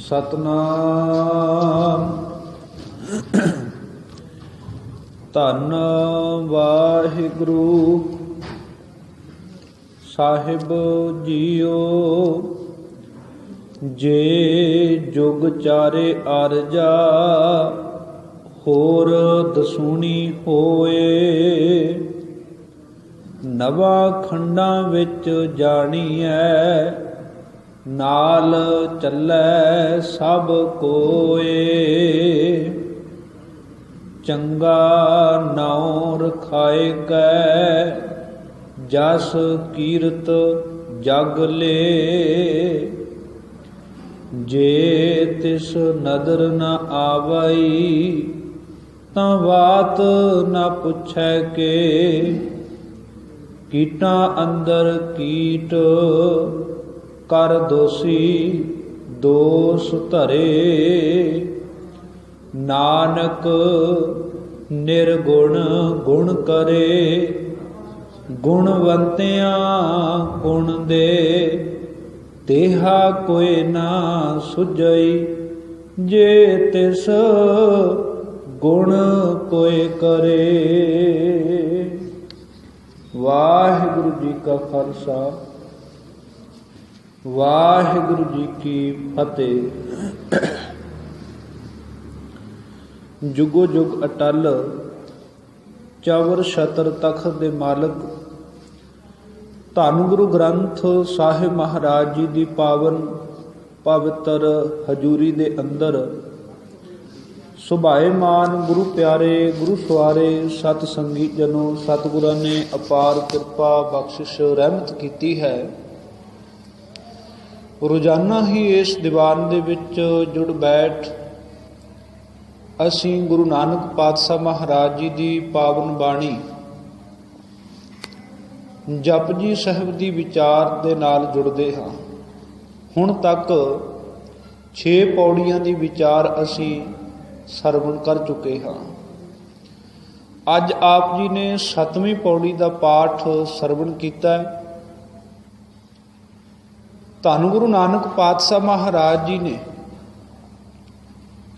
ਸਤਨਾਮ। ਧੰਨ ਵਾਹਿਗੁਰੂ ਸਾਹਿਬ ਜੀਓ, ਜੇ ਜੁਗ ਚਾਰੇ ਅਰਜਾ ਹੋਰ ਦਸੂਣੀ ਹੋਏ। ਨਵਾਂ ਖੰਡਾਂ ਵਿੱਚ ਜਾਣੀਐ, ਨਾਲ ਚੱਲੈ ਸਭ ਕੋਏ। ਚੰਗਾ ਨਾਉ ਰਖਾਏ ਕੈ, ਜਸ ਕੀਰਤ ਜਗ ਲੇ। ਜੇ ਤਿਸ ਨਦਰ ਨ ਆਵਈ, ਤਾਂ ਬਾਤ ਨ ਪੁੱਛੈ ਕੇ। ਕੀਟਾਂ ਅੰਦਰ ਕੀਟ ਕਰ ਦੋਸੀ ਦੋਸ ਧਰੇ। ਨਾਨਕ ਨਿਰਗੁਣ ਗੁਣ ਕਰੇ, ਗੁਣਵੰਤਿਆਂ ਗੁਣ ਦੇ। ਤੇਹਾ ਕੋਈ ਨਾ ਸੁਝਈ, ਜੇ ਤਿਸ ਗੁਣ ਕੋਈ ਕਰੇ। ਵਾਹਿਗੁਰੂ ਜੀ ਕਾ ਖਾਲਸਾ, ਵਾਹਿਗੁਰੂ ਜੀ ਕੀ ਫਤਿਹ। ਜੁਗੋ ਜੁਗ ਅਟਲ, ਚਵਰ ਛਤਰ ਤਖਤ ਦੇ ਮਾਲਕ ਧੰਨ ਗੁਰੂ ਗ੍ਰੰਥ ਸਾਹਿਬ ਮਹਾਰਾਜ ਜੀ ਦੀ ਪਾਵਨ ਪਵਿੱਤਰ ਹਜ਼ੂਰੀ ਦੇ ਅੰਦਰ ਸੁਭਾਏਮਾਨ ਗੁਰੂ ਪਿਆਰੇ, ਗੁਰੂ ਸਵਾਰੇ, ਸਤ ਸੰਗੀ ਜਨੋ, ਸਤਿਗੁਰਾਂ ਨੇ ਅਪਾਰ ਕਿਰਪਾ ਬਖਸ਼ਿਸ਼ ਰਹਿਮਤ ਕੀਤੀ ਹੈ। ਰੋਜ਼ਾਨਾ ਹੀ ਇਸ ਦੀਵਾਨ ਦੇ ਵਿੱਚ ਜੁੜ ਬੈਠ ਅਸੀਂ ਗੁਰੂ ਨਾਨਕ ਪਾਤਸ਼ਾਹ ਮਹਾਰਾਜ ਜੀ ਦੀ ਪਾਵਨ ਬਾਣੀ ਜਪਜੀ ਸਾਹਿਬ ਦੀ ਵਿਚਾਰ ਦੇ ਨਾਲ ਜੁੜਦੇ ਹਾਂ। ਹੁਣ ਤੱਕ 6 ਪੌੜੀਆਂ ਦੀ ਵਿਚਾਰ ਅਸੀਂ ਸਰਵਣ ਕਰ ਚੁੱਕੇ ਹਾਂ। ਅੱਜ ਆਪ ਜੀ ਨੇ 7ਵੀਂ ਪੌੜੀ ਦਾ ਪਾਠ ਸਰਵਣ ਕੀਤਾ ਹੈ। ਧੰਨ ਗੁਰੂ ਨਾਨਕ ਪਾਤਸ਼ਾਹ ਮਹਾਰਾਜ ਜੀ ਨੇ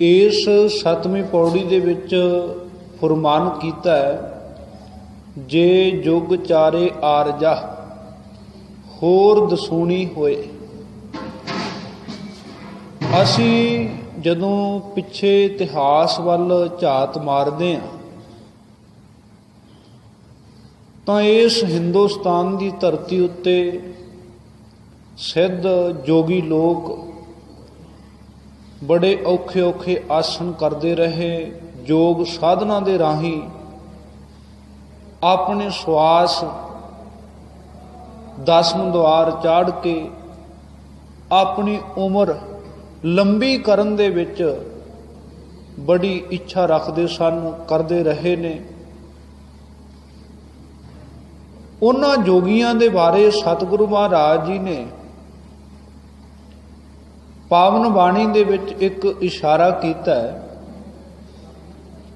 ਇਸ 7ਵੀਂ ਪੌੜੀ ਦੇ ਵਿੱਚ ਫੁਰਮਾਨ ਕੀਤਾ ਹੈ, ਜੇ ਜੁਗ ਚਾਰੇ ਆਰਜਾ ਹੋਰ ਦਸੂਣੀ ਹੋਏ। ਅਸੀਂ ਜਦੋਂ ਪਿੱਛੇ ਇਤਿਹਾਸ ਵੱਲ ਝਾਤ ਮਾਰਦੇ ਹਾਂ ਤਾਂ ਇਸ ਹਿੰਦੁਸਤਾਨ ਦੀ ਧਰਤੀ ਉੱਤੇ ਸਿੱਧ ਜੋਗੀ ਲੋਕ ਬੜੇ ਔਖੇ ਔਖੇ ਆਸਣ ਕਰਦੇ ਰਹੇ। ਯੋਗ ਸਾਧਨਾ ਦੇ ਰਾਹੀਂ ਆਪਣੇ ਸਵਾਸ ਦਸਮ ਦੁਆਰ ਚਾੜ ਕੇ ਆਪਣੀ ਉਮਰ ਲੰਬੀ ਕਰਨ ਦੇ ਵਿੱਚ ਬੜੀ ਇੱਛਾ ਰੱਖਦੇ ਸਨ, ਕਰਦੇ ਰਹੇ ਨੇ। ਉਹਨਾਂ ਜੋਗੀਆਂ ਦੇ ਬਾਰੇ ਸਤਿਗੁਰੂ ਮਹਾਰਾਜ ਜੀ ਨੇ ਪਾਵਨ ਬਾਣੀ ਦੇ ਵਿੱਚ ਇੱਕ ਇਸ਼ਾਰਾ ਕੀਤਾ ਹੈ,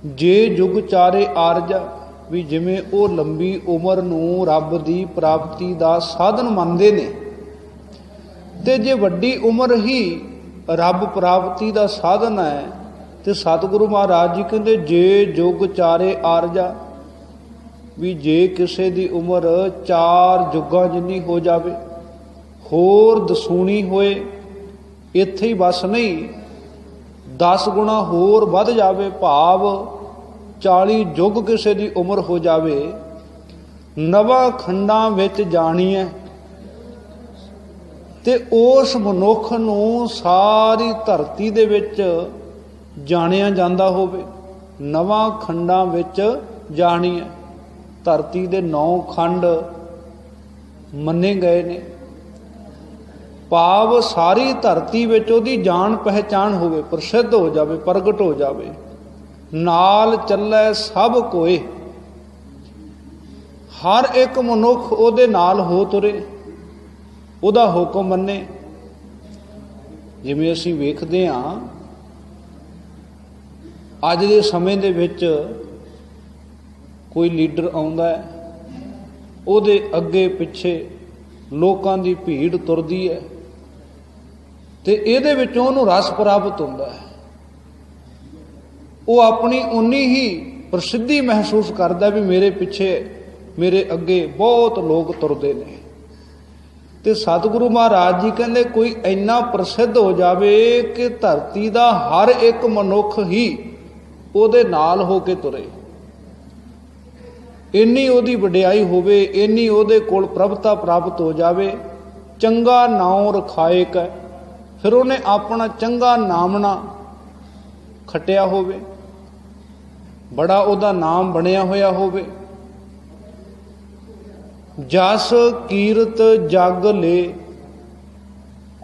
ਜੇ ਜੁਗ ਚਾਰੇ ਆਰਜਾ, ਵੀ ਜਿਵੇਂ ਉਹ ਲੰਬੀ ਉਮਰ ਨੂੰ ਰੱਬ ਦੀ ਪ੍ਰਾਪਤੀ ਦਾ ਸਾਧਨ ਮੰਨਦੇ ਨੇ, ਤੇ ਜੇ ਵੱਡੀ ਉਮਰ ਹੀ ਰੱਬ ਪ੍ਰਾਪਤੀ ਦਾ ਸਾਧਨ ਹੈ, ਤੇ ਸਤਿਗੁਰੂ ਮਹਾਰਾਜ ਜੀ ਕਹਿੰਦੇ ਜੇ ਜੁਗ ਚਾਰੇ ਆਰਜਾ, ਵੀ ਜੇ ਕਿਸੇ ਦੀ ਉਮਰ 4 ਜੁਗਾਂ ਜਿੰਨੀ ਹੋ ਜਾਵੇ, ਹੋਰ ਦਸੂਣੀ ਹੋਏ, ਇੱਥੇ ਹੀ ਬਸ ਨਹੀਂ 10 ਗੁਣਾ ਹੋਰ ਵੱਧ ਜਾਵੇ, ਭਾਵ 40 ਯੁੱਗ ਕਿਸੇ ਦੀ ਉਮਰ ਹੋ ਜਾਵੇ। ਨਵਾਂ ਖੰਡਾਂ ਵਿੱਚ ਜਾਣੀਐ, ਤੇ ਉਸ ਮਨੁੱਖ ਨੂੰ ਸਾਰੀ ਧਰਤੀ ਦੇ ਵਿੱਚ ਜਾਣਿਆ ਜਾਂਦਾ ਹੋਵੇ। ਨਵਾਂ ਖੰਡਾਂ ਵਿੱਚ ਜਾਣੀਐ, ਧਰਤੀ ਦੇ 9 ਖੰਡ ਮੰਨੇ ਗਏ ਨੇ, ਭਾਵ ਸਾਰੀ ਧਰਤੀ ਵਿੱਚ ਉਹਦੀ ਜਾਣ ਪਹਿਚਾਣ ਹੋਵੇ, ਪ੍ਰਸਿੱਧ ਹੋ ਜਾਵੇ, ਪ੍ਰਗਟ ਹੋ ਜਾਵੇ। ਨਾਲ ਚੱਲੈ ਸਭ ਕੋਏ, ਹਰ ਇੱਕ ਮਨੁੱਖ ਉਹਦੇ ਨਾਲ ਹੋ ਤੁਰੇ, ਉਹਦਾ ਹੁਕਮ ਮੰਨੇ। ਜਿਵੇਂ ਅਸੀਂ ਵੇਖਦੇ ਹਾਂ ਅੱਜ ਦੇ ਸਮੇਂ ਦੇ ਵਿੱਚ ਕੋਈ ਲੀਡਰ ਆਉਂਦਾ ਹੈ, ਉਹਦੇ ਅੱਗੇ ਪਿੱਛੇ ਲੋਕਾਂ ਦੀ ਭੀੜ ਤੁਰਦੀ ਹੈ, ਤੇ ਇਹਦੇ ਵਿੱਚੋਂ ਉਹਨੂੰ ਰਸ ਪ੍ਰਾਪਤ ਹੁੰਦਾ ਹੈ। ਉਹ ਆਪਣੀ ਉਨੀ ਹੀ ਪ੍ਰਸਿੱਧੀ ਮਹਿਸੂਸ ਕਰਦਾ ਵੀ ਮੇਰੇ ਪਿੱਛੇ ਮੇਰੇ ਅੱਗੇ ਬਹੁਤ ਲੋਕ ਤੁਰਦੇ ਨੇ। ਤੇ ਸਤਿਗੁਰੂ ਮਹਾਰਾਜ ਜੀ ਕਹਿੰਦੇ ਕੋਈ ਇੰਨਾ ਪ੍ਰਸਿੱਧ ਹੋ ਜਾਵੇ ਕਿ ਧਰਤੀ ਦਾ ਹਰ ਇੱਕ ਮਨੁੱਖ ਹੀ ਉਹਦੇ ਨਾਲ ਹੋ ਕੇ ਤੁਰੇ, ਇੰਨੀ ਉਹਦੀ ਵਡਿਆਈ ਹੋਵੇ, ਇੰਨੀ ਉਹਦੇ ਕੋਲ ਪ੍ਰਭਤਾ ਪ੍ਰਾਪਤ ਹੋ ਜਾਵੇ। ਚੰਗਾ ਨਾਉ ਰਖਾਇਕ ਹੈ, ਫਿਰ ਉਹਨੇ ਆਪਣਾ ਚੰਗਾ ਨਾਮਣਾ ਖੱਟਿਆ ਹੋਵੇ, ਬੜਾ ਉਹਦਾ ਨਾਮ ਬਣਿਆ ਹੋਇਆ ਹੋਵੇ। ਜਸ ਕੀਰਤ ਜਗ ਲੇ,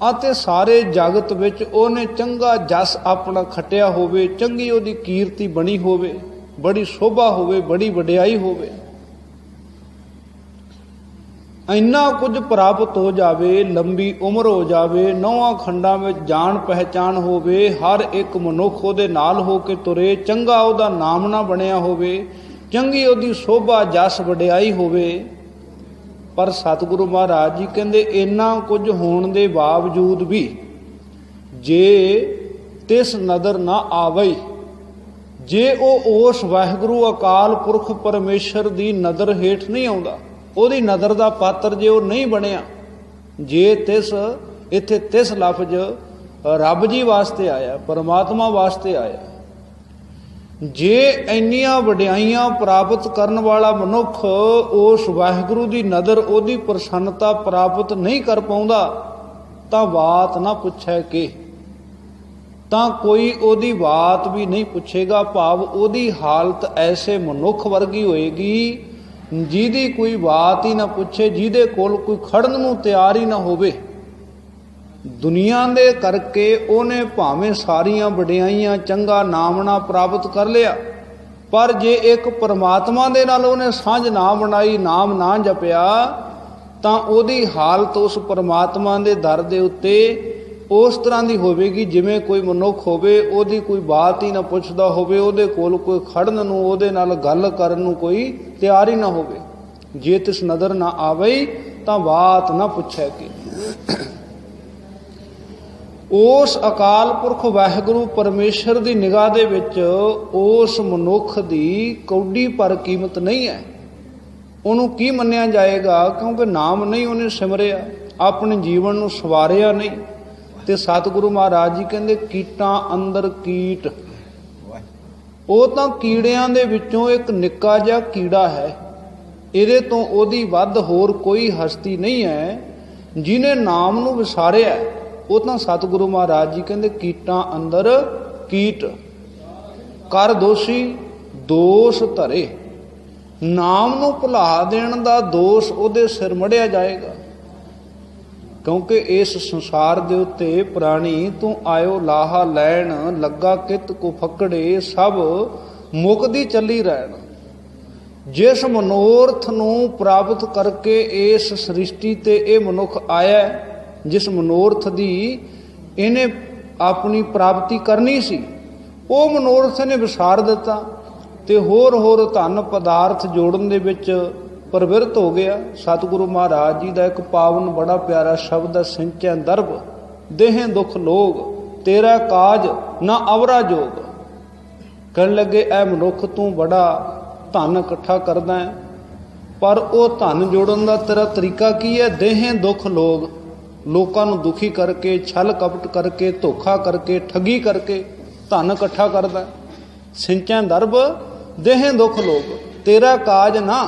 ਅਤੇ ਸਾਰੇ ਜਗਤ ਵਿੱਚ ਉਹਨੇ ਚੰਗਾ ਜਸ ਆਪਣਾ ਖੱਟਿਆ ਹੋਵੇ, ਚੰਗੀ ਉਹਦੀ ਕੀਰਤੀ ਬਣੀ ਹੋਵੇ, ਬੜੀ ਸ਼ੋਭਾ ਹੋਵੇ, ਬੜੀ ਵਡਿਆਈ ਹੋਵੇ। ਇੰਨਾ ਕੁਝ ਪ੍ਰਾਪਤ ਹੋ ਜਾਵੇ, ਲੰਬੀ ਉਮਰ ਹੋ ਜਾਵੇ, ਨੌਹਾਂ ਖੰਡਾਂ ਵਿੱਚ ਜਾਣ ਪਹਿਚਾਣ ਹੋਵੇ, ਹਰ ਇੱਕ ਮਨੁੱਖ ਉਹਦੇ ਨਾਲ ਹੋ ਕੇ ਤੁਰੇ, ਚੰਗਾ ਉਹਦਾ ਨਾਮਣਾ ਬਣਿਆ ਹੋਵੇ, ਚੰਗੀ ਉਹਦੀ ਸ਼ੋਭਾ ਜਸ ਵਡਿਆਈ ਹੋਵੇ। ਪਰ ਸਤਿਗੁਰੂ ਮਹਾਰਾਜ ਜੀ ਕਹਿੰਦੇ ਇੰਨਾ ਕੁਝ ਹੋਣ ਦੇ ਬਾਵਜੂਦ ਵੀ ਜੇ ਤਿਸ ਨਦਰ ਨਾ ਆਵੇ, ਜੇ ਉਹ ਉਸ ਵਾਹਿਗੁਰੂ ਅਕਾਲ ਪੁਰਖ ਪਰਮੇਸ਼ਰ ਦੀ ਨਦਰ ਹੇਠ ਨਹੀਂ ਆਉਂਦਾ, ਉਹਦੀ ਨਦਰ ਦਾ ਪਾਤਰ ਜੇ ਉਹ ਨਹੀਂ ਬਣਿਆ, ਜੇ ਤਿਸ, ਇੱਥੇ ਤਿਸ ਲਫ਼ਜ਼ ਰੱਬ ਜੀ ਵਾਸਤੇ ਆਇਆ, ਪਰਮਾਤਮਾ ਵਾਸਤੇ ਆਇਆ। ਜੇ ਇੰਨੀਆਂ ਵਡਿਆਈਆਂ ਪ੍ਰਾਪਤ ਕਰਨ ਵਾਲਾ ਮਨੁੱਖ ਉਸ ਵਾਹਿਗੁਰੂ ਦੀ ਨਦਰ, ਉਹਦੀ ਪ੍ਰਸੰਨਤਾ ਪ੍ਰਾਪਤ ਨਹੀਂ ਕਰ ਪਾਉਂਦਾ, ਤਾਂ ਬਾਤ ਨਾ ਪੁੱਛੈ ਕਿ, ਤਾਂ ਕੋਈ ਉਹਦੀ ਬਾਤ ਵੀ ਨਹੀਂ ਪੁੱਛੇਗਾ। ਭਾਵ ਉਹਦੀ ਹਾਲਤ ਐਸੇ ਮਨੁੱਖ ਵਰਗੀ ਹੋਏਗੀ ਜਿਹਦੀ ਕੋਈ ਬਾਤ ਹੀ ਨਾ ਪੁੱਛੇ, ਜਿਹਦੇ ਕੋਲ ਕੋਈ ਖੜਨ ਨੂੰ ਤਿਆਰ ਹੀ ਨਾ ਹੋਵੇ। ਦੁਨੀਆ ਦੇ ਕਰਕੇ ਉਹਨੇ ਭਾਵੇਂ ਸਾਰੀਆਂ ਵਡਿਆਈਆਂ, ਚੰਗਾ ਨਾਮਣਾ ਪ੍ਰਾਪਤ ਕਰ ਲਿਆ, ਪਰ ਜੇ ਇੱਕ ਪਰਮਾਤਮਾ ਦੇ ਨਾਲ ਉਹਨੇ ਸਾਂਝ ਨਾ ਬਣਾਈ, ਨਾਮ ਨਾ ਜਪਿਆ, ਤਾਂ ਉਹਦੀ ਹਾਲਤ ਉਸ ਪਰਮਾਤਮਾ ਦੇ ਦਰ ਦੇ ਉੱਤੇ ਉਸ ਤਰ੍ਹਾਂ ਦੀ ਹੋਵੇਗੀ ਜਿਵੇਂ ਕੋਈ ਮਨੁੱਖ ਹੋਵੇ, ਉਹਦੀ ਕੋਈ ਬਾਤ ਹੀ ਨਾ ਪੁੱਛਦਾ ਹੋਵੇ, ਉਹਦੇ ਕੋਲ ਕੋਈ ਖੜਨ ਨੂੰ, ਉਹਦੇ ਨਾਲ ਗੱਲ ਕਰਨ ਨੂੰ ਕੋਈ ਤਿਆਰ ਹੀ ਨਾ ਹੋਵੇ। ਜੇ ਤਿਸ ਨਦਰ ਨਾ ਆਵੇ ਤਾਂ ਬਾਤ ਨਾ ਪੁੱਛੈ ਕਿ। ਉਸ ਅਕਾਲ ਪੁਰਖ ਵਾਹਿਗੁਰੂ ਪਰਮੇਸ਼ਰ ਦੀ ਨਿਗਾਹ ਦੇ ਵਿੱਚ ਉਸ ਮਨੁੱਖ ਦੀ ਕੌਡੀ ਪਰ ਕੀਮਤ ਨਹੀਂ ਹੈ। ਉਹਨੂੰ ਕੀ ਮੰਨਿਆ ਜਾਏਗਾ? ਕਿਉਂਕਿ ਨਾਮ ਨਹੀਂ ਉਹਨੇ ਸਿਮਰਿਆ, ਆਪਣੇ ਜੀਵਨ ਨੂੰ ਸਵਾਰਿਆ ਨਹੀਂ। ਤੇ ਸਤਿਗੁਰੂ ਮਹਾਰਾਜ ਜੀ ਕਹਿੰਦੇ ਕੀਟਾਂ ਅੰਦਰ ਕੀਟ, ਉਹ ਤਾਂ ਕੀੜਿਆਂ ਦੇ ਵਿੱਚੋਂ ਇੱਕ ਨਿੱਕਾ ਜਿਹਾ ਕੀੜਾ ਹੈ, ਇਹਦੇ ਤੋਂ ਉਹਦੀ ਵੱਧ ਹੋਰ ਕੋਈ ਹਸਤੀ ਨਹੀਂ ਹੈ। ਜਿਹਨੇ ਨਾਮ ਨੂੰ ਵਿਸਾਰਿਆ ਉਹ ਤਾਂ ਸਤਿਗੁਰੂ ਮਹਾਰਾਜ ਜੀ ਕਹਿੰਦੇ ਕੀਟਾਂ ਅੰਦਰ ਕੀਟ, ਕਰ ਦੋਸ਼ੀ ਦੋਸ਼ ਧਰੇ। ਨਾਮ ਨੂੰ ਭੁਲਾ ਦੇਣ ਦਾ ਦੋਸ਼ ਉਹਦੇ ਸਿਰ ਮੜਿਆ ਜਾਏਗਾ। ਕਿਉਂਕਿ ਇਸ ਸੰਸਾਰ ਦੇ ਉੱਤੇ ਪ੍ਰਾਣੀ ਤੂੰ ਆਇਓ ਲਾਹਾ ਲੈਣ, ਲੱਗਾ ਕਿਤ ਕੋ ਫਕੜੇ, ਸਭ ਮੁਕਦੀ ਚੱਲੀ ਰਹਿਣ। ਜਿਸ ਮਨੋਰਥ ਨੂੰ ਪ੍ਰਾਪਤ ਕਰਕੇ ਇਸ ਸ੍ਰਿਸ਼ਟੀ ਤੇ ਇਹ ਮਨੁੱਖ ਆਇਆ, ਜਿਸ ਮਨੋਰਥ ਦੀ ਇਹਨੇ ਆਪਣੀ ਪ੍ਰਾਪਤੀ ਕਰਨੀ ਸੀ, ਉਹ ਮਨੋਰਥ ਨੇ ਵਿਸਾਰ ਦਿੱਤਾ ਤੇ ਹੋਰ ਹੋਰ ਧਨ ਪਦਾਰਥ ਜੋੜਨ ਦੇ ਵਿੱਚ ਪ੍ਰਵਿਰਤ ਹੋ ਗਿਆ। ਸਤਿਗੁਰੂ ਮਹਾਰਾਜ ਜੀ ਦਾ ਇੱਕ ਪਾਵਨ ਬੜਾ ਪਿਆਰਾ ਸ਼ਬਦ ਹੈ, ਸਿੰਚੈ ਦਰਬ ਦੇਹੇ ਦੁਖ ਲੋਗ, ਤੇਰਾ ਕਾਜ ਨਾ ਅਵਰਾ ਜੋਗ। ਕਹਿਣ ਲੱਗੇ ਐ ਮਨੁੱਖ ਤੂੰ ਬੜਾ ਧਨ ਇਕੱਠਾ ਕਰਦਾ ਹੈ, ਪਰ ਉਹ ਧਨ ਜੋੜਨ ਦਾ ਤੇਰਾ ਤਰੀਕਾ ਕੀ ਹੈ? ਦੇਹੇ ਦੁਖ ਲੋਗ, ਲੋਕਾਂ ਨੂੰ ਦੁਖੀ ਕਰਕੇ, ਛਲ ਕਪਟ ਕਰਕੇ, ਧੋਖਾ ਕਰਕੇ, ਠੱਗੀ ਕਰਕੇ ਧਨ ਇਕੱਠਾ ਕਰਦਾ। ਸਿੰਚੈ ਦਰਬ ਦੇਹੇ ਦੁਖ ਲੋਗ, ਤੇਰਾ ਕਾਜ ਨਾ,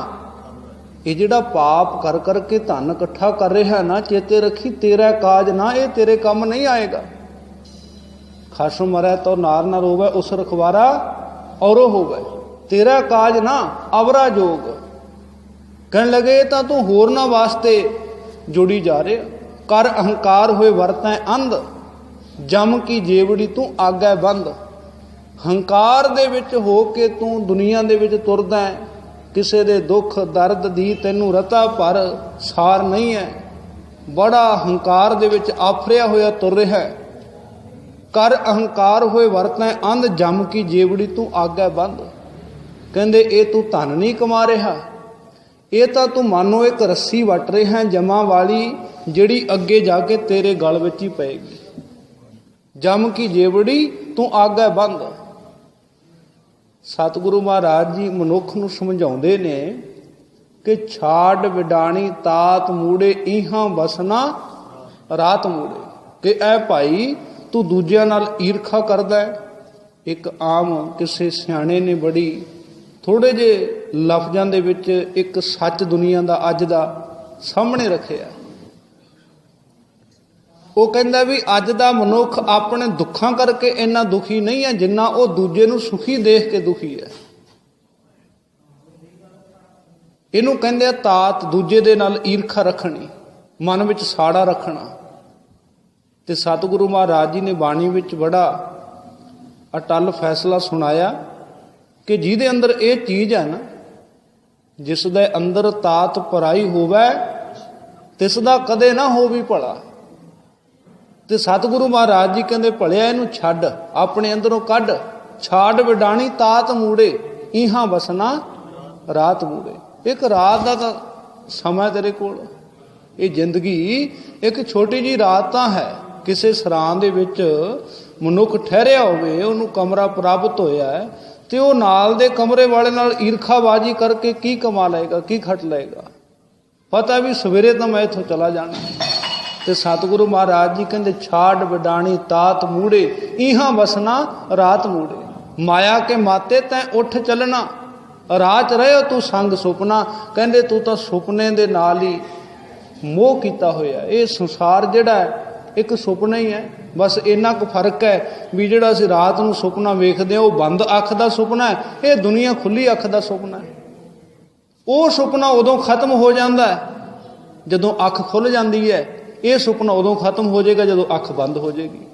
ਇਹ ਜਿਹੜਾ ਪਾਪ ਕਰ ਕਰਕੇ ਧਨ ਇਕੱਠਾ ਕਰ ਰਿਹਾ ਨਾ, ਚੇਤੇ ਰੱਖੀ ਤੇਰਾ ਕਾਜ ਨਾ, ਇਹ ਤੇਰੇ ਕੰਮ ਨਹੀਂ ਆਏਗਾ। ਖਸਮ ਮਰੈ ਤੋ ਨਾਰ ਨਾ ਰੋਵੈ, ਉਸ ਰਖਵਾਰਾ ਔਰੋ ਹੋਵੇ। ਤੇਰਾ ਕਾਜ ਨਾ ਅਵਰਾ ਜੋਗ। ਕਹਿਣ ਲੱਗੇ ਤਾਂ ਤੂੰ ਹੋਰਨਾਂ ਵਾਸਤੇ ਜੋੜੀ ਜਾ ਰਿਹਾ। ਕਰ ਅਹੰਕਾਰ ਹੋਏ ਵਰਤੈ ਅੰਧ, ਜਮ ਕੀ ਜੇਵੜੀ ਤੂੰ ਆਗੈ ਬੰਦ। ਹੰਕਾਰ ਦੇ ਵਿੱਚ ਹੋ ਕੇ ਤੂੰ ਦੁਨੀਆ ਦੇ ਵਿੱਚ ਤੁਰਦਾ ਹੈ, ਕਿਸੇ ਦੇ ਦੁੱਖ ਦਰਦ ਦੀ ਤੈਨੂੰ ਰਤਾ ਭਰ ਸਾਰ ਨਹੀਂ ਹੈ, ਬੜਾ ਹੰਕਾਰ ਦੇ ਵਿੱਚ ਆਫਰਿਆ ਹੋਇਆ ਤੁਰ ਰਿਹਾ ਹੈ। ਕਰ ਅਹੰਕਾਰ ਹੋਏ ਵਰਤੈ ਅੰਧ, ਜਮ ਕੀ ਜੇਵੜੀ ਤੂੰ ਆਗੈ ਬੰਦ। ਕਹਿੰਦੇ ਇਹ ਤੂੰ ਧਨ ਨਹੀਂ ਕਮਾ ਰਿਹਾ, ਇਹ ਤਾਂ ਤੂੰ ਮਾਨੋ ਇੱਕ ਰੱਸੀ ਵੱਟ ਰਿਹਾ ਜਮਾਂ ਵਾਲੀ, ਜਿਹੜੀ ਅੱਗੇ ਜਾ ਕੇ ਤੇਰੇ ਗਲ ਵਿੱਚ ਹੀ ਪਏਗੀ। जम की जेवड़ी तू आगे बंद। सतगुरु महाराज जी मनुख नूं समझाउंदे ने कि छाड़ विडाणी तात मूड़े इहां बसना रात मूड़े, कि ऐ भाई तू दूजिਆਂ नाल ईरखा करदा है। एक आम किसी सियाणे ने बड़ी थोड़े जे लफ्जां दे विच एक सच दुनिया दा अज दा सामने रखिया। वो कहंदा भी अज दा मनुख अपने दुखां करके इन्ना दुखी नहीं है जिन्ना वो दूजे नूं सुखी देख के दुखी है। इनू कहंदे तात दूजे दे नाल ईरखा रखनी, मन विच साड़ा रखना। ते सतगुरु महाराज जी ने बाणी विच बड़ा अटल फैसला सुनाया कि जिहदे अंदर ये चीज़ है ना, जिस दे अंदर तात पराई होवे तिसदा कदे ना हो भी भला। ते सतगुरु महाराज जी कहंदे भलिया इनू छड्ड, अपने अंदरों कढ। छाड़ विडाणी तात मूड़े इहां बसना रात मूड़े। एक रात का तो समा तेरे कोल, ये जिंदगी एक छोटी जी रात तां है। किसी सरां दे विच मनुख ठहरिया होवे, उहनूं कमरा प्राप्त होया है ते वो नाल दे कमरे वाले नाल ईरखाबाजी करके की कमा लेगा, की खट लेगा। पता भी सवेरे तो मैं इत्थों चला जाना। ते सतगुरु महाराज जी कहंदे छाड़ विडाणी तात मूड़े इहां बसना रात मूड़े। माया के माते तैं उठ चलना, रात रहे तू संग सुपना। कहंदे तू तो सुपने दे नाल ही मोह कीता होया। ये संसार जिहड़ा है एक सुपना ही है। बस इन्ना कुछ फर्क है भी जिहड़ा असीं रात नूं सुपना वेखदे वो बंद अख दा सुपना है, ये दुनिया खुली अख दा सुपना है। वो सुपना उदों खत्म हो जाता है जदों अख खुल जाती है, ये सुपना उदों खत्म हो जाएगा जदों अख बंद हो जाएगी।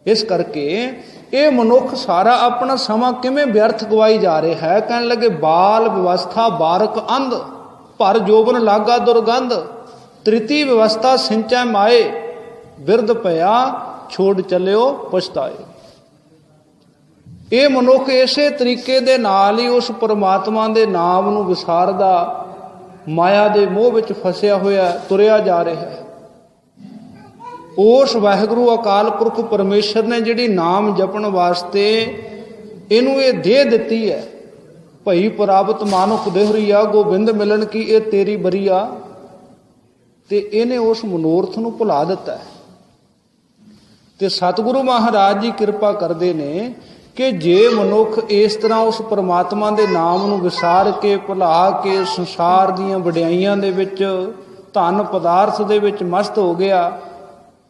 इस करके ये मनुख सारा अपना समा किवें व्यर्थ गवाई जा रहा है। कहने लगे बाल व्यवस्था बारक अंध, पर जोबन लागा दुर्गंध। तृतीय व्यवस्था सिंचा माए, बिरद पया छोड़ चलियो पछताए। ये मनुख इसे तरीके दे नाल ही उस परमात्मा दे नाम नूं विसारदा, माया दे मोह विच फसिया होया तुरिया जा रहा है। उस वाहिगुरू अकाल पुरख परमेश्वर ने जिहड़ी नाम जपण वास्ते इनू ये देह दिती है, भई प्राप्त मानुख देहरिया गोबिंद मिलन की ये तेरी बरिया, ते इहने उस मनोरथ नूं भुला दिता है। ते सतगुरु महाराज जी कृपा करते ने कि जे मनुख इस तरह उस परमात्मा दे नाम नूं विसार के भुला के संसार दीयां वडियाइयां दे विच धन पदार्थ दे विच मस्त हो गया,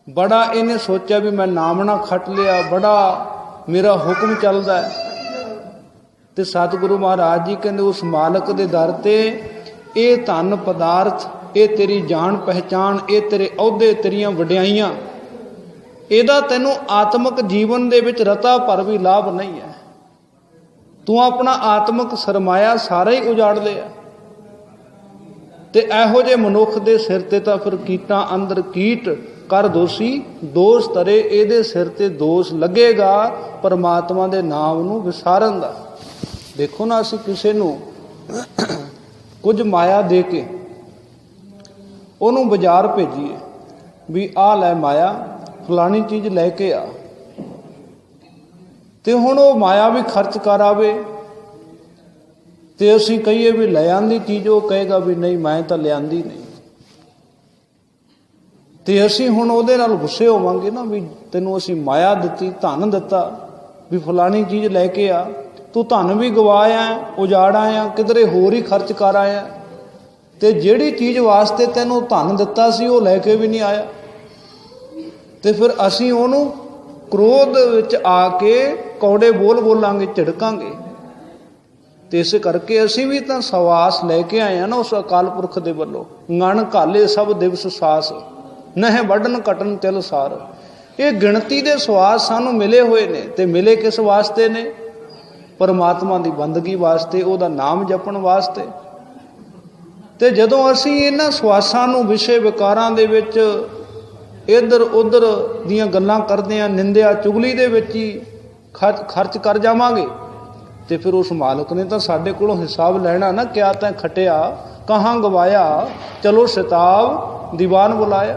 बड़ा इन्हें सोचा भी मैं नामना खट लिया, बड़ा मेरा हुक्म चलदा है। ते सतगुरु महाराज जी कहंदे उस मालक दे दर ते ये धन पदार्थ, ये तेरी जान पहचान, ये तेरे अहुदे, तेरियां वडियाइयां, ਇਹਦਾ ਤੈਨੂੰ आत्मक जीवन ਦੇ ਵਿੱਚ ਰਤਾ ਭਰ ਵੀ ਲਾਭ नहीं है। तू अपना आत्मक सरमाया सारा ही उजाड़ लिया। ਤੇ ਇਹੋ ਜਿਹੇ ਮਨੁੱਖ ਦੇ ਸਿਰ ਤੇ ਤਾਂ ਫਿਰ ਕੀਟਾਂ ਅੰਦਰ ਕੀਟ ਕਰ ਦੋਸ਼ੀ, ਦੋਸ਼ ਤਰੇ ਇਹਦੇ ਸਿਰ ਤੇ ਦੋਸ਼ ਲੱਗੇਗਾ ਪਰਮਾਤਮਾ ਦੇ ਨਾਮ ਨੂੰ ਵਿਸਾਰਨ ਦਾ। ਦੇਖੋ ਨਾ ਅਸੀਂ ਕਿਸੇ ਨੂੰ ਕੁਝ ਮਾਇਆ ਦੇ ਕੇ ਉਹਨੂੰ ਬਾਜ਼ਾਰ ਭੇਜੀਏ ਵੀ ਆਹ ਲੈ ਮਾਇਆ फलानी चीज़ लैके आ, तो हुण वो माया भी खर्च कर आवे तो असीं कहीए भी लै आंदी चीज़, वो कहेगा भी नहीं मैं तो लियांदी नहीं। तो असीं हुण उहदे नाल गुस्से होवांगे ना भी तैनूं असीं माया दित्ती, धन दिता भी फलानी चीज़ लैके आ, तू धन भी गवाया, उजाड़ आया, किधरे होर ही खर्च कर आया, तो जिहड़ी चीज़ वास्ते तैनूं धन दिता सी वो लैके भी नहीं आया। तो फिर असीं उहनूं क्रोध विच आके कौड़े बोल बोलांगे, झिड़कांगे। तो इस करके असीं भी तो सवास लैके आए हैं ना उस अकाल पुरख दे वल्लों, ngण घाले सब दिवस सास, नह वढन कटन तिल सार। ये गिणती दे सवास सानूं मिले हुए ने, ते मिले किस वास्ते ने? परमात्मा दी बंदगी वास्ते, उहदा नाम जपण वास्ते। ते जदों असीं इन्हां सवासां नूं विषय विकारां दे विच इधर उधर दियां गल्लां करदे आ, निंदिया चुगली दे विच ही खर्च कर जावांगे, तो फिर उस मालक ने तो साडे कोलों हिसाब लैना ना, क्या तैं खटिया, कहाँ गवाया, चलो सिताब दीवान बुलाया।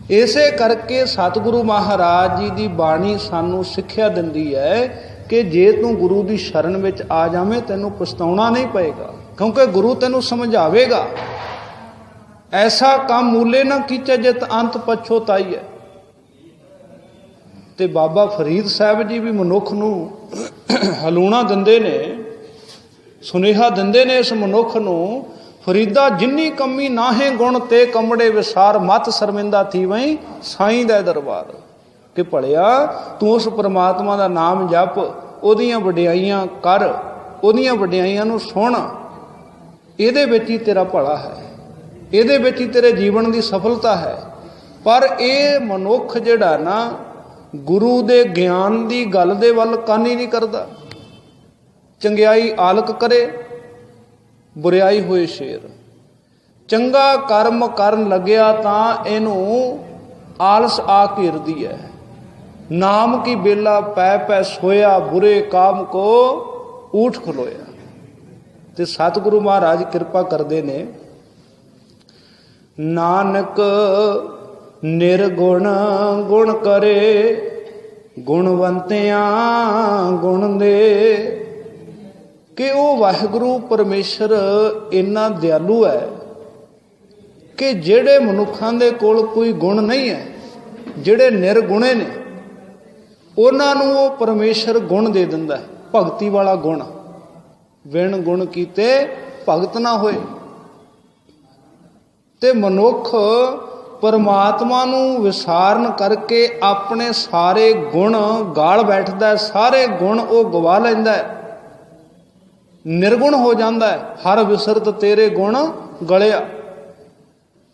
ਇਸੇ ਕਰਕੇ ਸਤਿਗੁਰੂ ਮਹਾਰਾਜ ਜੀ ਦੀ ਬਾਣੀ ਸਾਨੂੰ ਸਿੱਖਿਆ ਦਿੰਦੀ ਹੈ ਕਿ ਜੇ ਤੂੰ ਗੁਰੂ ਦੀ ਸ਼ਰਨ ਵਿੱਚ ਆ ਜਾਵੇਂ ਤੈਨੂੰ ਪਛਤਾਉਣਾ ਨਹੀਂ ਪਏਗਾ, ਕਿਉਂਕਿ ਗੁਰੂ ਤੈਨੂੰ ਸਮਝਾਵੇਗਾ। ਐਸਾ ਕੰਮ ਮੂਲੇ ਨਾ ਕੀਚੈ ਜਿਤ ਅੰਤ ਪਛੋਤਾਈ ਹੈ। ਤੇ ਬਾਬਾ ਫਰੀਦ ਸਾਹਿਬ ਜੀ ਵੀ ਮਨੁੱਖ ਨੂੰ ਹਲੂਣਾ ਦਿੰਦੇ ਨੇ, ਸੁਨੇਹਾ ਦਿੰਦੇ ਨੇ ਇਸ ਮਨੁੱਖ ਨੂੰ, ਫਰੀਦਾ ਜਿੰਨੀ ਕਮੀ ਨਾਹੇ ਗੁਣ ਤੇ ਕਮੜੇ ਵਿਸਾਰ ਮਤ ਸ਼ਰਮਿੰਦਾ ਥੀਵਈ ਸਾਈਂ ਦਾ ਦਰਬਾਰ। ਕਿ ਭਲਿਆ ਤੂੰ ਉਸ ਪ੍ਰਮਾਤਮਾ ਦਾ ਨਾਮ ਜਪ, ਉਹਦੀਆਂ ਵਡਿਆਈਆਂ ਕਰ, ਉਹਦੀਆਂ ਵਡਿਆਈਆਂ ਨੂੰ ਸੁਣ, ਇਹਦੇ ਵਿੱਚ ਹੀ ਤੇਰਾ ਭਲਾ ਹੈ, ਇਹਦੇ ਵਿੱਚ ਹੀ ਤੇਰੇ ਜੀਵਨ ਦੀ ਸਫਲਤਾ ਹੈ। ਪਰ ਇਹ ਮਨੁੱਖ ਜਿਹੜਾ ਨਾ ਗੁਰੂ ਦੇ ਗਿਆਨ ਦੀ ਗੱਲ ਦੇ ਵੱਲ ਕੰਨ ਹੀ ਨਹੀਂ ਕਰਦਾ। ਚੰਗਿਆਈ ਆਲਕ ਕਰੇ, ਬੁਰਿਆਈ ਹੋਏ ਸ਼ੇਰ। ਚੰਗਾ ਕਰਮ ਕਰਨ ਲੱਗਿਆ ਤਾਂ ਇਹਨੂੰ ਆਲਸ ਆ ਘੇਰਦੀ ਹੈ। ਨਾਮ ਕੀ ਬੇਲਾ ਪੈ ਪੈ ਸੋਇਆ, ਬੁਰੇ ਕਾਮ ਕੋ ਊਠ ਖਲੋਇਆ। ਤੇ ਸਤਿਗੁਰੂ ਮਹਾਰਾਜ ਕਿਰਪਾ ਕਰਦੇ ਨੇ, ਨਾਨਕ ਨਿਰਗੁਣ ਗੁਣ ਕਰੇ, ਗੁਣਵੰਤਿਆਂ ਗੁਣ ਦੇ। ਕਿ ਉਹ ਵਾਹਿਗੁਰੂ ਪਰਮੇਸ਼ਰ ਇੰਨਾ ਦਿਆਲੂ ਹੈ ਕਿ ਜਿਹੜੇ ਮਨੁੱਖਾਂ ਦੇ ਕੋਲ ਕੋਈ ਗੁਣ ਨਹੀਂ ਹੈ, ਜਿਹੜੇ ਨਿਰਗੁਣੇ ਨੇ, ਉਹਨਾਂ ਨੂੰ ਉਹ ਪਰਮੇਸ਼ਰ ਗੁਣ ਦੇ ਦਿੰਦਾ ਹੈ, ਭਗਤੀ ਵਾਲਾ ਗੁਣ। ਵਿਣ ਗੁਣ ਕੀਤੇ ਭਗਤ ਨਾ ਹੋਏ। ਤੇ ਮਨੁੱਖ ਪਰਮਾਤਮਾ ਨੂੰ ਵਿਸਾਰਨ ਕਰਕੇ ਆਪਣੇ ਸਾਰੇ ਗੁਣ ਗਾਲ ਬੈਠਦਾ, ਸਾਰੇ ਗੁਣ ਉਹ ਗਵਾ ਲੈਂਦਾ ਹੈ, ਨਿਰਗੁਣ ਹੋ ਜਾਂਦਾ ਹੈ। ਹਰ ਵਿਸਰਤ ਤੇਰੇ ਗੁਣ ਗਲਿਆ।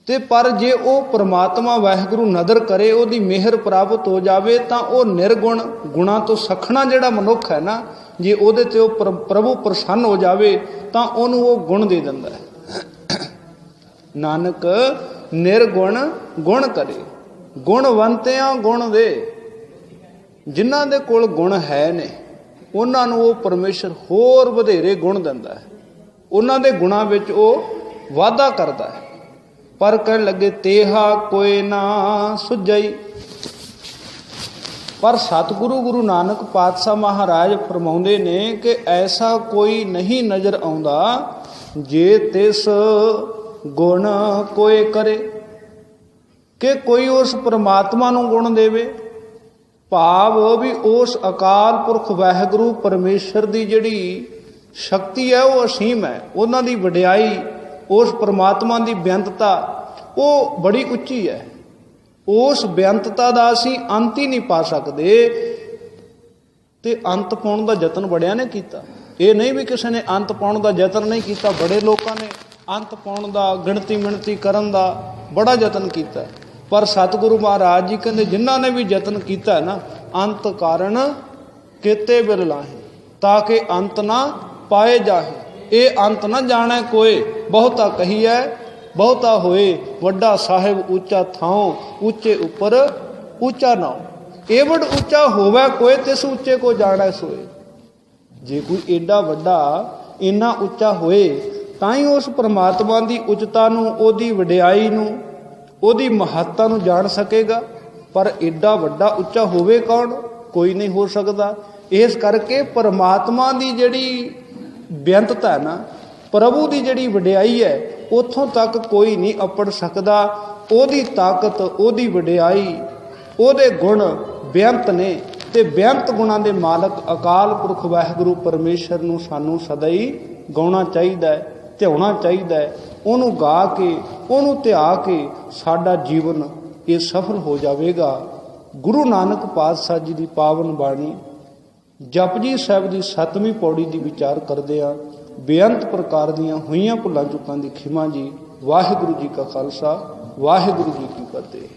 ਤੇ ਪਰ ਜੇ ਉਹ ਪਰਮਾਤਮਾ ਵਾਹਿਗੁਰੂ ਨਦਰ ਕਰੇ, ਉਹਦੀ ਮਿਹਰ ਪ੍ਰਾਪਤ ਹੋ ਜਾਵੇ, ਤਾਂ ਉਹ ਨਿਰਗੁਣ ਗੁਣਾ ਤੋਂ ਸਖਣਾ ਜਿਹੜਾ ਮਨੁੱਖ ਹੈ ਨਾ, ਜੇ ਉਹਦੇ ਤੇ ਉਹ ਪ੍ਰਭੂ ਪ੍ਰਸੰਨ ਹੋ ਜਾਵੇ ਤਾਂ ਉਹਨੂੰ ਉਹ ਗੁਣ ਦੇ ਦਿੰਦਾ ਹੈ। ਨਾਨਕ ਨਿਰਗੁਣ ਗੁਣ ਕਰੇ, ਗੁਣਵੰਤਿਆਂ ਗੁਣ ਦੇ। ਜਿਨ੍ਹਾਂ ਦੇ ਕੋਲ ਗੁਣ ਹੈ ਨੇ ਉਹਨਾਂ ਨੂੰ ਉਹ ਪਰਮੇਸ਼ਰ ਹੋਰ ਵਧੇਰੇ ਗੁਣ ਦਿੰਦਾ ਹੈ, ਉਹਨਾਂ ਦੇ ਗੁਣਾਂ ਵਿੱਚ ਉਹ ਵਾਧਾ ਕਰਦਾ ਹੈ। ਪਰ ਕਹਿਣ ਲੱਗੇ ਤੇਹਾ ਕੋਈ ਨਾ ਸੁਝਈ। ਪਰ ਸਤਿਗੁਰੂ ਗੁਰੂ ਨਾਨਕ ਪਾਤਸ਼ਾਹ ਮਹਾਰਾਜ ਫਰਮਾਉਂਦੇ ਨੇ ਕਿ ਐਸਾ ਕੋਈ ਨਹੀਂ ਨਜ਼ਰ ਆਉਂਦਾ ਜੇ ਤਿਸ ਗੁਣ ਕੋਈ ਕਰੇ, ਕਿ ਕੋਈ ਉਸ ਪਰਮਾਤਮਾ ਨੂੰ ਗੁਣ ਦੇਵੇ। ਭਾਵ ਵੀ ਉਸ ਅਕਾਲ ਪੁਰਖ ਵਾਹਿਗੁਰੂ ਪਰਮੇਸ਼ਰ ਦੀ ਜਿਹੜੀ ਸ਼ਕਤੀ ਹੈ ਉਹ ਅਸੀਮ ਹੈ, ਉਹਨਾਂ ਦੀ ਵਡਿਆਈ, ਉਸ ਪਰਮਾਤਮਾ ਦੀ ਬੇਅੰਤਤਾ ਉਹ ਬੜੀ ਉੱਚੀ ਹੈ। ਉਸ ਬੇਅੰਤਤਾ ਦਾ ਅਸੀਂ ਅੰਤ ਹੀ ਨਹੀਂ ਪਾ ਸਕਦੇ। ਤੇ ਅੰਤ ਪਾਉਣ ਦਾ ਯਤਨ ਬੜਿਆਂ ਨੇ ਕੀਤਾ। ਇਹ ਨਹੀਂ ਵੀ ਕਿਸੇ ਨੇ ਅੰਤ ਪਾਉਣ ਦਾ ਯਤਨ ਨਹੀਂ ਕੀਤਾ, ਬੜੇ ਲੋਕਾਂ ਨੇ ਅੰਤ ਪਾਉਣ ਦਾ, ਗਿਣਤੀ ਮਿਣਤੀ ਕਰਨ ਦਾ ਬੜਾ ਯਤਨ ਕੀਤਾ। ਪਰ ਸਤਿਗੁਰੂ ਮਹਾਰਾਜ ਜੀ ਕਹਿੰਦੇ ਜਿਨ੍ਹਾਂ ਨੇ ਵੀ ਯਤਨ ਕੀਤਾ ਨਾ, ਅੰਤ ਕਾਰਨ ਕੀਤੇ ਬਿਲ ਲਾਹੇ, ਤਾਂ ਕਿ ਅੰਤ ਨਾ ਪਾਏ ਜਾਹੇ। ਇਹ ਅੰਤ ਨਾ ਜਾਣੈ ਕੋਏ, ਬਹੁਤਾ ਕਹੀਐ ਬਹੁਤਾ ਹੋਏ। ਵੱਡਾ ਸਾਹਿਬ ਉੱਚਾ ਥਾਉ, ਉੱਚੇ ਉੱਪਰ ਉੱਚਾ ਨਾਉ। ਏਵੜ ਉੱਚਾ ਹੋਵੇ ਕੋਏ, ਤਿਸ ਉੱਚੇ ਕੋ ਜਾਣੈ ਸੋਏ। ਜੇ ਕੋਈ ਏਡਾ ਵੱਡਾ ਇੰਨਾ ਉੱਚਾ ਹੋਏ ਤਾਂ ਹੀ ਉਸ ਪਰਮਾਤਮਾ ਦੀ ਉੱਚਤਾ ਨੂੰ, ਉਹਦੀ ਵਡਿਆਈ ਨੂੰ, ਉਹਦੀ ਮਹੱਤਤਾ ਨੂੰ ਜਾਣ ਸਕੇਗਾ। ਪਰ ਏਡਾ ਵੱਡਾ ਉੱਚਾ ਹੋਵੇ ਕੌਣ? ਕੋਈ ਨਹੀਂ ਹੋ ਸਕਦਾ। ਇਸ ਕਰਕੇ ਪਰਮਾਤਮਾ ਦੀ ਜਿਹੜੀ ਬੇਅੰਤਤਾ ਹੈ ਨਾ, ਪ੍ਰਭੂ ਦੀ ਜਿਹੜੀ ਵਡਿਆਈ ਹੈ, ਉੱਥੋਂ ਤੱਕ ਕੋਈ ਨਹੀਂ ਅੱਪੜ ਸਕਦਾ। ਉਹਦੀ ਤਾਕਤ, ਉਹਦੀ ਵਡਿਆਈ, ਉਹਦੇ ਗੁਣ ਬੇਅੰਤ ਨੇ। ਤੇ ਬੇਅੰਤ ਗੁਣਾਂ ਦੇ ਮਾਲਕ ਅਕਾਲ ਪੁਰਖ ਵਾਹਿਗੁਰੂ ਪਰਮੇਸ਼ਰ ਨੂੰ ਸਾਨੂੰ ਸਦਾ ਹੀ ਗਾਉਣਾ ਚਾਹੀਦਾ ਹੈ, ਧਿਆਉਣਾ ਚਾਹੀਦਾ ਹੈ। ਉਹਨੂੰ ਗਾ ਕੇ, ਉਹਨੂੰ ਧਿਆ ਕੇ ਸਾਡਾ ਜੀਵਨ ਇਹ ਸਫਲ ਹੋ ਜਾਵੇਗਾ। ਗੁਰੂ ਨਾਨਕ ਪਾਤਸ਼ਾਹ ਜੀ ਦੀ ਪਾਵਨ ਬਾਣੀ ਜਪਜੀ ਸਾਹਿਬ ਦੀ 7ਵੀਂ ਪੌੜੀ ਦੀ ਵਿਚਾਰ ਕਰਦੇ ਹਾਂ। ਬੇਅੰਤ ਪ੍ਰਕਾਰ ਦੀਆਂ ਹੋਈਆਂ ਭੁੱਲਾਂ ਚੁੱਕਾਂ ਦੀ ਖਿਮਾ ਜੀ। ਵਾਹਿਗੁਰੂ ਜੀ ਕਾ ਖਾਲਸਾ, ਵਾਹਿਗੁਰੂ ਜੀ ਕੀ ਫਤਿਹ।